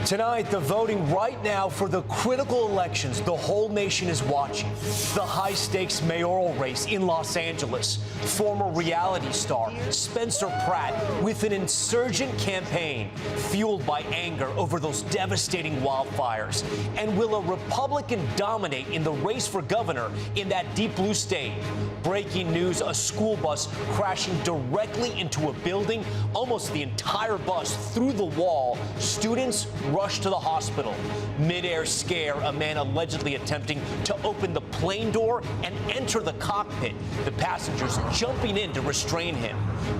Tonight, the voting right now for the critical elections the whole nation is watching. The high-stakes mayoral race in Los Angeles. Former reality star Spencer Pratt with an insurgent campaign fueled by anger over those devastating wildfires. And will a Republican dominate in the race for governor in that deep blue state? Breaking news, a school bus crashing directly into a building, almost the entire bus through the wall. Students rushed to the hospital. Mid-air scare, a man allegedly attempting to open the plane door and enter the cockpit. The passengers jumping in to restrain him.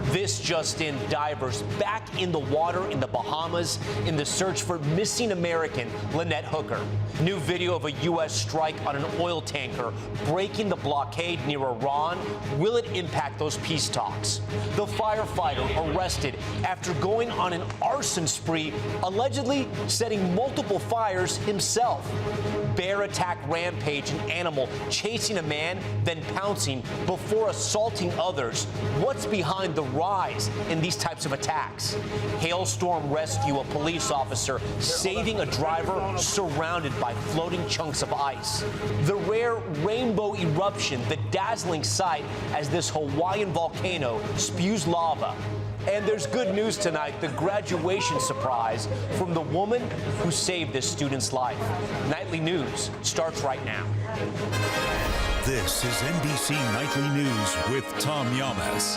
This just in, divers back in the water in the Bahamas in the search for missing American Lynette Hooker. New video of a U.S. strike on an oil tanker breaking the blockade near Iran. Will it impact those peace talks? The firefighter arrested after going on an arson spree, allegedly setting multiple fires himself. Bear attack rampage, an animal chasing a man, then pouncing before assaulting others. What's behind the rise in these types of attacks? Hailstorm rescue, a police officer saving a driver surrounded by floating chunks of ice. The rare rainbow eruption, the dazzling sight as this Hawaiian volcano spews lava. And there's good news tonight, the graduation surprise from the woman who saved this student's life. Nightly News starts right now. This is NBC Nightly News with Tom Yamas.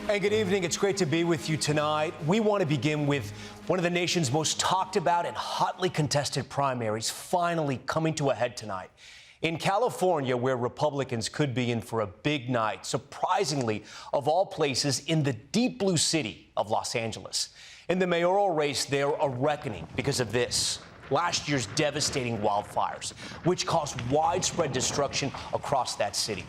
And good evening. It's great to be with you tonight. We want to begin with one of the nation's most talked about and hotly contested primaries finally coming to a head tonight. In California, where Republicans could be in for a big night, surprisingly, of all places, in the deep blue city of Los Angeles. In the mayoral race, they're a reckoning because of this. Last year's devastating wildfires, which caused widespread destruction across that city,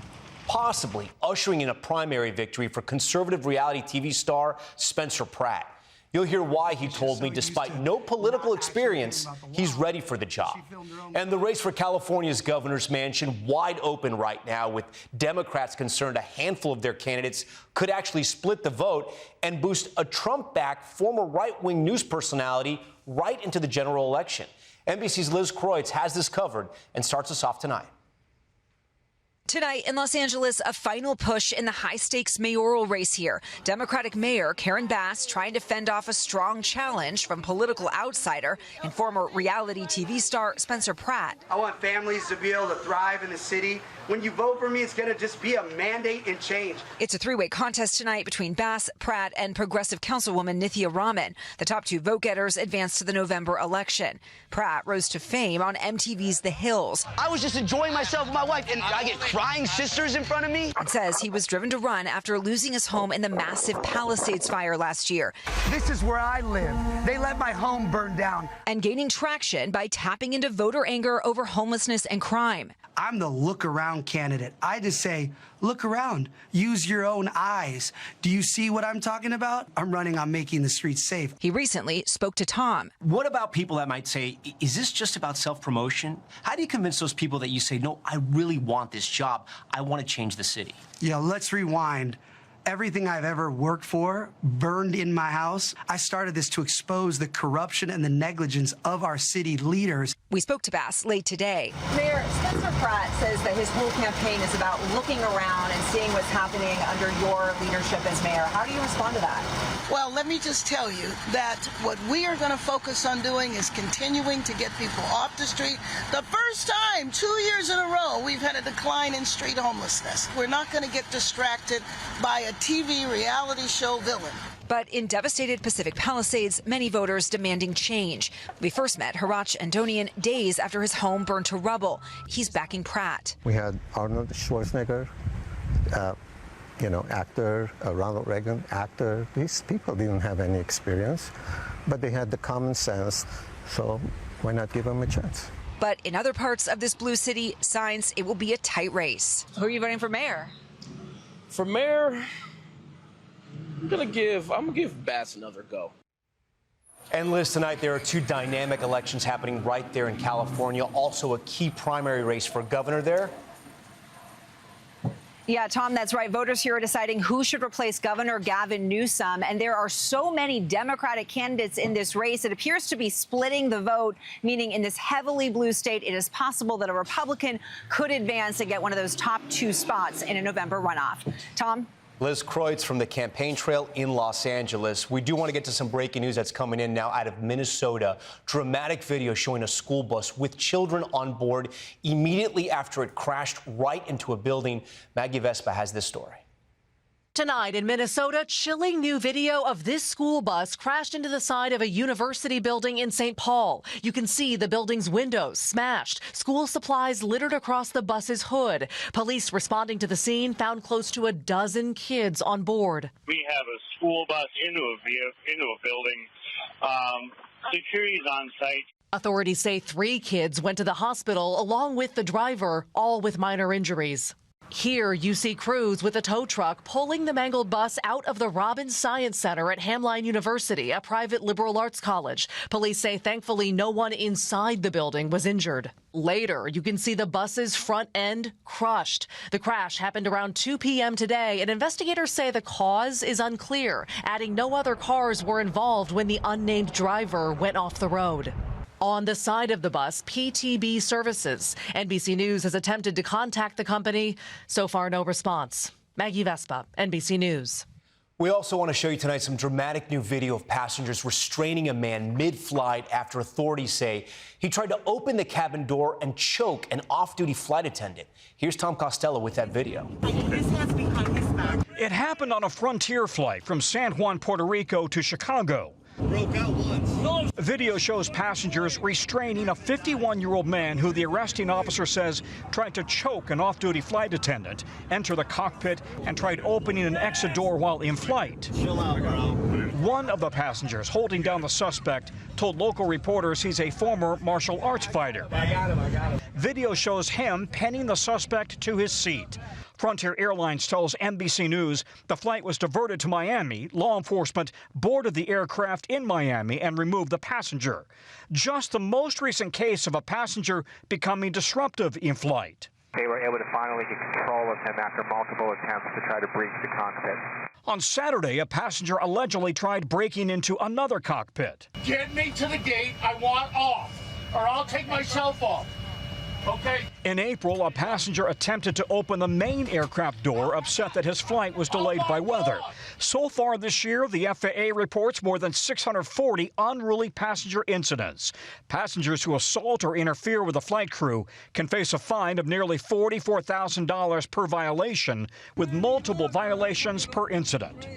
possibly ushering in a primary victory for conservative reality TV star Spencer Pratt. You'll hear why he told me, despite no political experience, he's ready for the job. And the race for California's governor's mansion wide open right now, with Democrats concerned a handful of their candidates could actually split the vote and boost a Trump-backed former right-wing news personality right into the general election. NBC's Liz Kreutz has this covered and starts us off tonight. Tonight in Los Angeles, a final push in the high-stakes mayoral race here. Democratic Mayor Karen Bass trying to fend off a strong challenge from political outsider and former reality TV star Spencer Pratt. I want families to be able to thrive in the city. When you vote for me, it's going to just be a mandate and change. It's a three-way contest tonight between Bass, Pratt, and progressive councilwoman Nithya Raman. The top two vote-getters advance to the November election. Pratt rose to fame on MTV's The Hills. I was just enjoying myself with my wife, and I get crying sisters in front of me. It says he was driven to run after losing his home in the massive Palisades fire last year. This is where I live. They let my home burn down. And gaining traction by tapping into voter anger over homelessness and crime. I'm the look-around candidate. I just say, look around. Use your own eyes. Do you see what I'm talking about? I'm running on making the streets safe. He recently spoke to Tom. What about people that might say, is this just about self-promotion? How do you convince those people that you say, no, I really want this job. I want to change the city? Yeah, let's rewind. Everything I've ever worked for burned in my house. I started this to expose the corruption and the negligence of our city leaders. We spoke to Bass late today. Mayor, Spencer Pratt says that his whole campaign is about looking around and seeing what's happening under your leadership as mayor. How do you respond to that? Well, let me just tell you that what we are going to focus on doing is continuing to get people off the street. The first time, 2 years in a row, we've had a decline in street homelessness. We're not going to get distracted by a TV reality show villain. But in devastated Pacific Palisades, many voters demanding change. We first met Harach Andonian days after his home burned to rubble. He's backing Pratt. We had Arnold Schwarzenegger, actor, Ronald Reagan, actor. These people didn't have any experience, but they had the common sense, so why not give them a chance? But in other parts of this blue city, signs it will be a tight race. Who are you voting for mayor? For mayor, I'm gonna give Bass another go. And Liz, tonight there are two dynamic elections happening right there in California. Also a key primary race for governor there. Yeah, Tom, that's right. Voters here are deciding who should replace Governor Gavin Newsom. And there are so many Democratic candidates in this race. It appears to be splitting the vote, meaning in this heavily blue state, it is possible that a Republican could advance and get one of those top 2 spots in a November runoff. Tom? Liz Kreutz from the campaign trail in Los Angeles. We do want to get to some breaking news that's coming in now out of Minnesota. Dramatic video showing a school bus with children on board immediately after it crashed right into a building. Maggie Vespa has this story. Tonight in Minnesota, chilling new video of this school bus crashed into the side of a university building in St. Paul. You can see the building's windows smashed, school supplies littered across the bus's hood. Police responding to the scene found close to a dozen kids on board. We have a school bus into a building. Security's on site. Authorities say 3 kids went to the hospital along with the driver, all with minor injuries. Here you see crews with a tow truck pulling the mangled bus out of the Raman Science Center at Hamline University, a private liberal arts college. Police say thankfully no one inside the building was injured. Later, you can see the bus's front end crushed. The crash happened around 2 p.m. today, and investigators say the cause is unclear, adding no other cars were involved when the unnamed driver went off the road. On the side of the bus, PTB Services. NBC News has attempted to contact the company. So far, no response. Maggie Vespa, NBC News. We also want to show you tonight some dramatic new video of passengers restraining a man mid-flight after authorities say he tried to open the cabin door and choke an off-duty flight attendant. Here's Tom Costello with that video. It happened on a Frontier flight from San Juan, Puerto Rico to Chicago. Broke out once. Video shows passengers restraining a 51-year-old man who the arresting officer says tried to choke an off-duty flight attendant, enter the cockpit, and tried opening an exit door while in flight. Chill out, bro. One of the passengers holding down the suspect told local reporters he's a former martial arts fighter. I got him. Video shows him pinning the suspect to his seat. Frontier Airlines tells NBC News the flight was diverted to Miami. Law enforcement boarded the aircraft in Miami and removed the passenger. Just the most recent case of a passenger becoming disruptive in flight. They were able to finally get control of him after multiple attempts to try to breach the cockpit. On Saturday, a passenger allegedly tried breaking into another cockpit. Get me to the gate. I want off, or I'll take myself off. Okay. In April, a passenger attempted to open the main aircraft door, upset that his flight was delayed by weather. So far this year, the FAA reports more than 640 unruly passenger incidents. Passengers who assault or interfere with a flight crew can face a fine of nearly $44,000 per violation, with multiple violations per incident.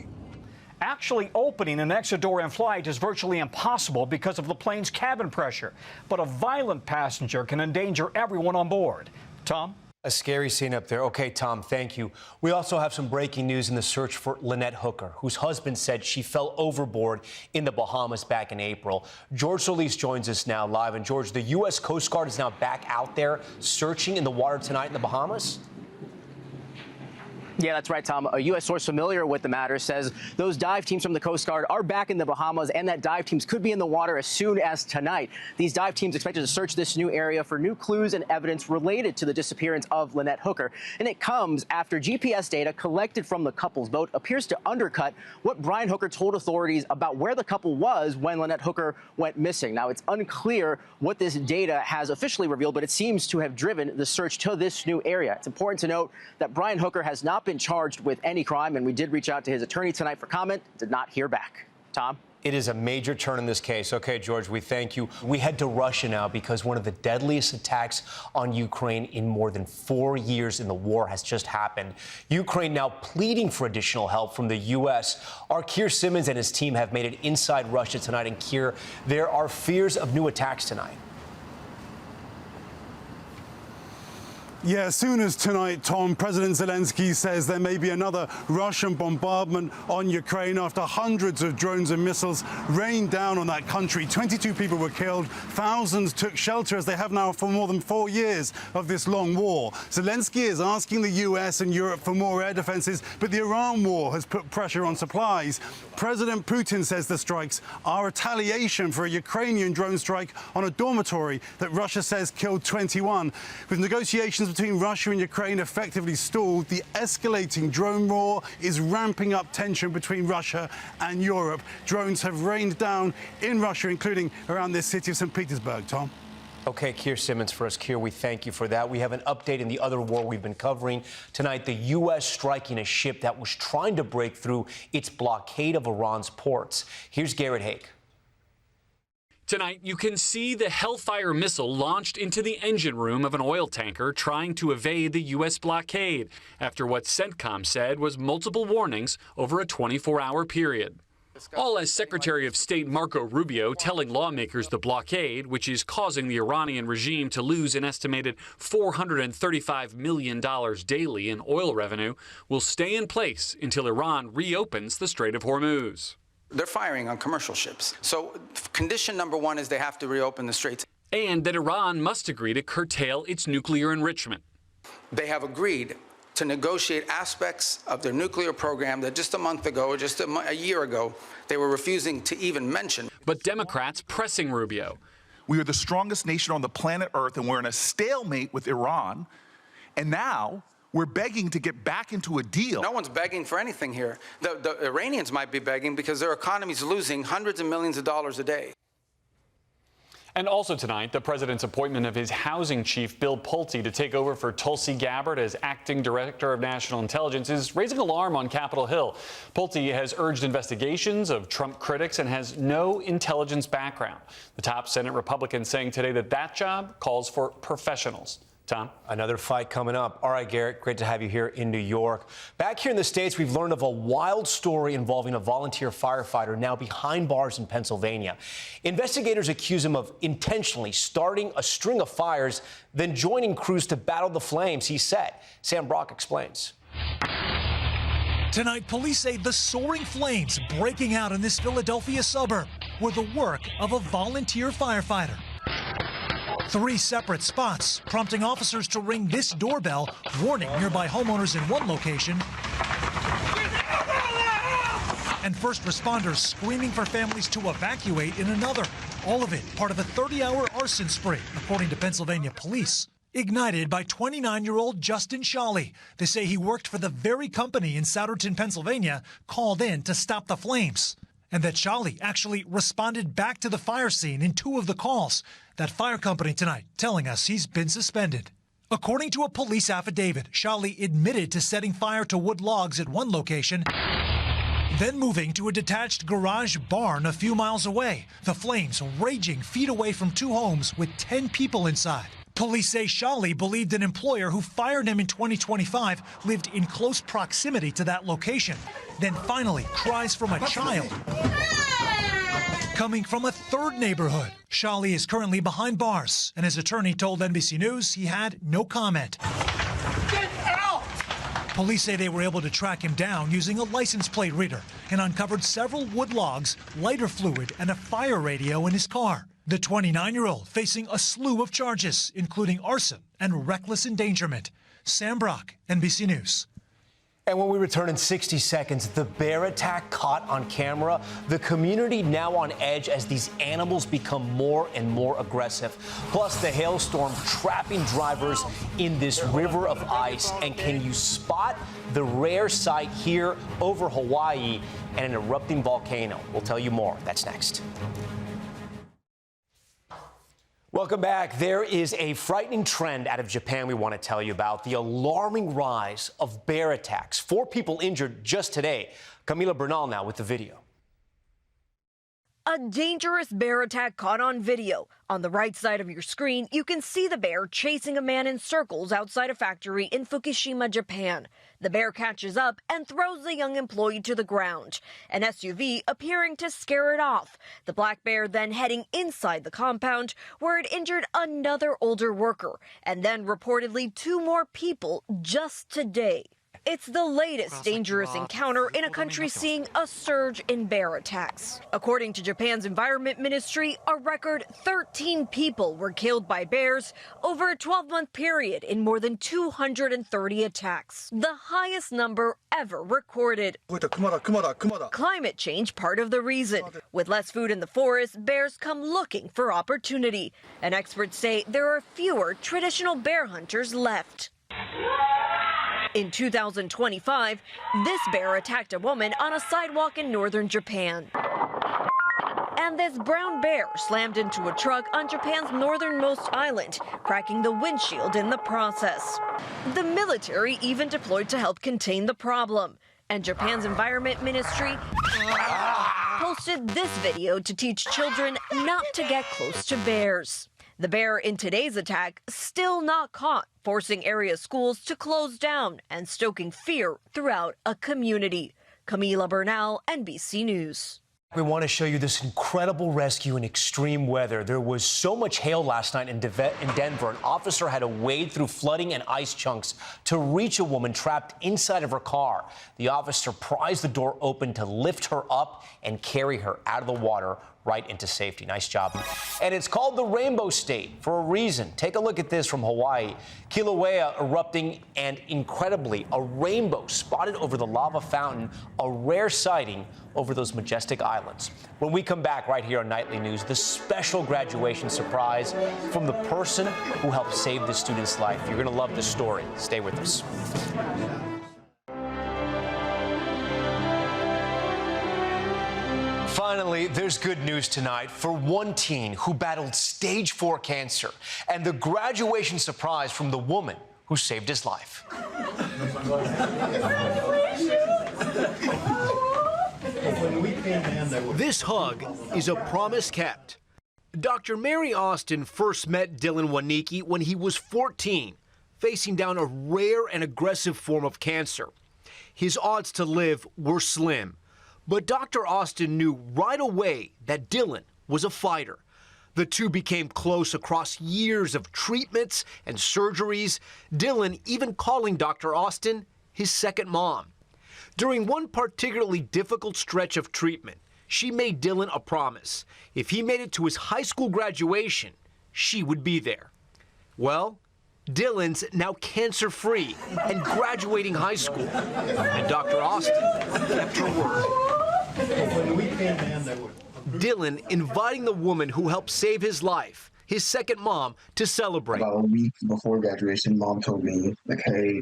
Actually opening an exit door in flight is virtually impossible because of the plane's cabin pressure. But a violent passenger can endanger everyone on board. Tom? A scary scene up there. Okay, Tom, thank you. We also have some breaking news in the search for Lynette Hooker, whose husband said she fell overboard in the Bahamas back in April. George Solis joins us now live. And George, the U.S. Coast Guard is now back out there searching in the water tonight in the Bahamas? Yeah, that's right, Tom. A U.S. source familiar with the matter says those dive teams from the Coast Guard are back in the Bahamas, and that dive teams could be in the water as soon as tonight. These dive teams expected to search this new area for new clues and evidence related to the disappearance of Lynette Hooker. And it comes after GPS data collected from the couple's boat appears to undercut what Brian Hooker told authorities about where the couple was when Lynette Hooker went missing. Now, it's unclear what this data has officially revealed, but it seems to have driven the search to this new area. It's important to note that Brian Hooker has not been charged with any crime, and we did reach out to his attorney tonight for comment, did not hear back. Tom? It is a major turn in this case. Okay, George, we thank you. We head to Russia now because one of the deadliest attacks on Ukraine in more than 4 years in the war has just happened. Ukraine now pleading for additional help from the U.S. Our Keir Simmons and his team have made it inside Russia tonight. And Keir, there are fears of new attacks tonight. Yeah, as soon as tonight, Tom, President Zelensky says there may be another Russian bombardment on Ukraine after hundreds of drones and missiles rained down on that country. 22 people were killed. Thousands took shelter, as they have now for more than 4 years of this long war. Zelensky is asking the US and Europe for more air defenses, but the Iran war has put pressure on supplies. President Putin says the strikes are retaliation for a Ukrainian drone strike on a dormitory that Russia says killed 21. With negotiations Talks between Russia and Ukraine effectively stalled. The escalating drone war is ramping up tension between Russia and Europe. Drones have rained down in Russia, including around this city of St. Petersburg, Tom. Okay, Keir Simmons for us. Keir, we thank you for that. We have an update in the other war we've been covering tonight. The U.S. striking a ship that was trying to break through its blockade of Iran's ports. Here's Garrett Haig. Tonight, you can see the Hellfire missile launched into the engine room of an oil tanker trying to evade the U.S. blockade, after what CENTCOM said was multiple warnings over a 24-hour period. All as Secretary of State Marco Rubio telling lawmakers the blockade, which is causing the Iranian regime to lose an estimated $435 million daily in oil revenue, will stay in place until Iran reopens the Strait of Hormuz. They're firing on commercial ships. So condition number one is they have to reopen the straits. And that Iran must agree to curtail its nuclear enrichment. They have agreed to negotiate aspects of their nuclear program that just a month ago or just a year ago, they were refusing to even mention. But Democrats pressing Rubio. We are the strongest nation on the planet Earth, and we're in a stalemate with Iran. And now we're begging to get back into a deal. No one's begging for anything here. The Iranians might be begging because their economy's losing hundreds of millions of dollars a day. And also tonight, the president's appointment of his housing chief, Bill Pulte, to take over for Tulsi Gabbard as acting director of national intelligence is raising alarm on Capitol Hill. Pulte has urged investigations of Trump critics and has no intelligence background. The top Senate Republican saying today that that job calls for professionals. Tom? Another fight coming up. All right, Garrett, great to have you here in New York. Back here in the States, we've learned of a wild story involving a volunteer firefighter now behind bars in Pennsylvania. Investigators accuse him of intentionally starting a string of fires, then joining crews to battle the flames he set. Sam Brock explains. Tonight, police say the soaring flames breaking out in this Philadelphia suburb were the work of a volunteer firefighter. 3 separate spots, prompting officers to ring this doorbell, warning nearby homeowners in one location, and first responders screaming for families to evacuate in another. All of it part of a 30-hour arson spree, according to Pennsylvania police. Ignited by 29-year-old Justin Shawley. They say he worked for the very company in Souderton, Pennsylvania, called in to stop the flames. And that Shawley actually responded back to the fire scene in 2 of the calls. That fire company tonight telling us he's been suspended. According to a police affidavit, Shawley admitted to setting fire to wood logs at one location, then moving to a detached garage barn a few miles away. The flames raging feet away from 2 homes with 10 people inside. Police say Shawley believed an employer who fired him in 2025 lived in close proximity to that location. Then finally, cries from a child coming from a 3rd neighborhood. Shawley is currently behind bars, and his attorney told NBC News he had no comment. Get out! Police say they were able to track him down using a license plate reader and uncovered several wood logs, lighter fluid, and a fire radio in his car. The 29-year-old facing a slew of charges, including arson and reckless endangerment. Sam Brock, NBC News. And when we return in 60 seconds, the bear attack caught on camera. The community now on edge as these animals become more and more aggressive. Plus, the hailstorm trapping drivers in this river of ice. And can you spot the rare sight here over Hawaii and an erupting volcano? We'll tell you more. That's next. Welcome back. There is a frightening trend out of Japan we want to tell you about, the alarming rise of bear attacks. 4 people injured just today. Camila Bernal now with the video. A dangerous bear attack caught on video. On the right side of your screen, you can see the bear chasing a man in circles outside a factory in Fukushima, Japan. The bear catches up and throws the young employee to the ground, an SUV appearing to scare it off. The black bear then heading inside the compound where it injured another older worker, and then reportedly 2 more people just today. It's the latest dangerous encounter in a country seeing a surge in bear attacks. According to Japan's Environment Ministry, a record 13 people were killed by bears over a 12-month period in more than 230 attacks, the highest number ever recorded. Climate change part of the reason. With less food in the forest, bears come looking for opportunity. And experts say there are fewer traditional bear hunters left. In 2025, this bear attacked a woman on a sidewalk in northern Japan. And this brown bear slammed into a truck on Japan's northernmost island, cracking the windshield in the process. The military even deployed to help contain the problem. And Japan's Environment Ministry posted this video to teach children not to get close to bears. The bear in today's attack still not caught, forcing area schools to close down and stoking fear throughout a community. Camila Bernal, NBC News. We want to show you this incredible rescue in extreme weather. There was so much hail last night in Denver. An officer had to wade through flooding and ice chunks to reach a woman trapped inside of her car. The officer prized the door open to lift her up and carry her out of the water right into safety. Nice job. And it's called the Rainbow State for a reason. Take a look at this from Hawaii. Kilauea erupting, and incredibly, a rainbow spotted over the lava fountain, a rare sighting over those majestic islands. When we come back right here on Nightly News, the special graduation surprise from the person who helped save the student's life. You're going to love this story. Stay with us. Finally, there's good news tonight for one teen who battled stage 4 cancer, and the graduation surprise from the woman who saved his life. This hug is a promise kept. Dr. Mary Austin first met Dylan Waniki when he was 14, facing down a rare and aggressive form of cancer. His odds to live were slim. But Dr. Austin knew right away that Dylan was a fighter. The two became close across years of treatments and surgeries, Dylan even calling Dr. Austin his second mom. During one particularly difficult stretch of treatment, she made Dylan a promise. If he made it to his high school graduation, she would be there. Well, Dylan's now cancer-free and graduating high school, and Dr. Austin kept her word. Dylan inviting the woman who helped save his life, his second mom, to celebrate. About a week before graduation, Mom told me, like, hey,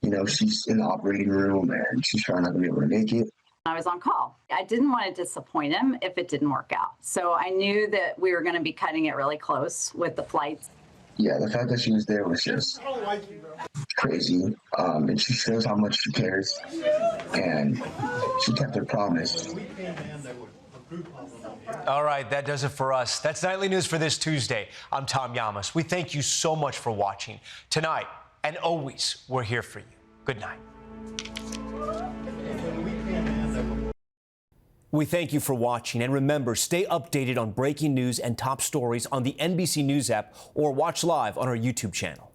you know, she's in the operating room and she's probably not gonna be able to make it. I was on call. I didn't want to disappoint him if it didn't work out. So I knew that we were going to be cutting it really close with the flights. Yeah, the fact that she was there was just crazy. And she shows how much she cares. And she kept her promise. All right, that does it for us. That's Nightly News for this Tuesday. I'm Tom Llamas. We thank you so much for watching. Tonight and always, we're here for you. Good night. We thank you for watching, and remember, stay updated on breaking news and top stories on the NBC News app or watch live on our YouTube channel.